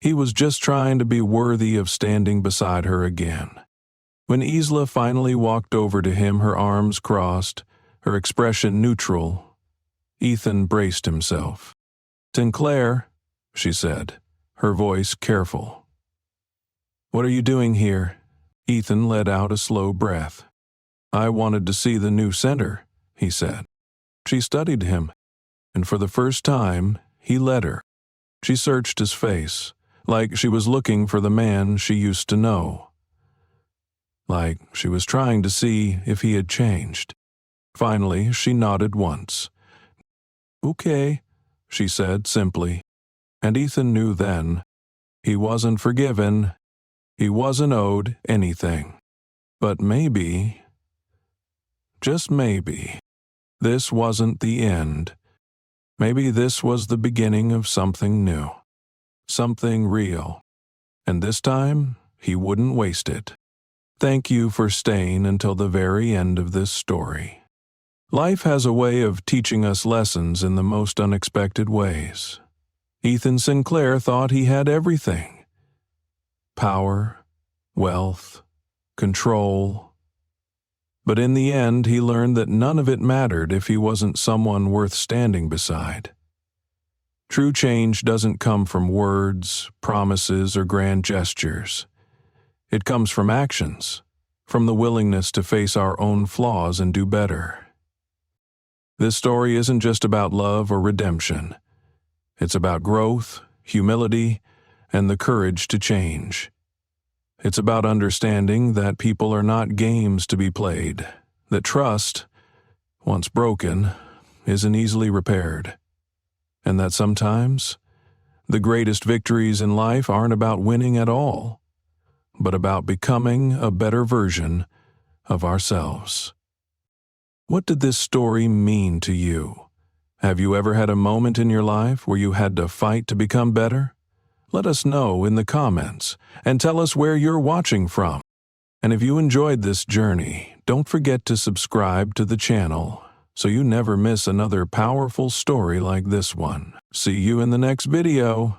He was just trying to be worthy of standing beside her again. When Isla finally walked over to him, her arms crossed, her expression neutral, Ethan braced himself. "Sinclair," she said, her voice careful. "What are you doing here?" Ethan let out a slow breath. "I wanted to see the new center," he said. She studied him, and for the first time, he let her. She searched his face, like she was looking for the man she used to know. Like she was trying to see if he had changed. Finally, she nodded once. "Okay," she said simply, and Ethan knew then. He wasn't forgiven. He wasn't owed anything. But maybe, just maybe, this wasn't the end. Maybe this was the beginning of something new. Something real. And this time, he wouldn't waste it. Thank you for staying until the very end of this story. Life has a way of teaching us lessons in the most unexpected ways. Ethan Sinclair thought he had everything. Power, wealth, control. But in the end, he learned that none of it mattered if he wasn't someone worth standing beside. True change doesn't come from words, promises, or grand gestures. It comes from actions, from the willingness to face our own flaws and do better. This story isn't just about love or redemption. It's about growth, humility, and the courage to change. It's about understanding that people are not games to be played, that trust, once broken, isn't easily repaired, and that sometimes the greatest victories in life aren't about winning at all, but about becoming a better version of ourselves. What did this story mean to you? Have you ever had a moment in your life where you had to fight to become better? Let us know in the comments and tell us where you're watching from. And if you enjoyed this journey, don't forget to subscribe to the channel so you never miss another powerful story like this one. See you in the next video.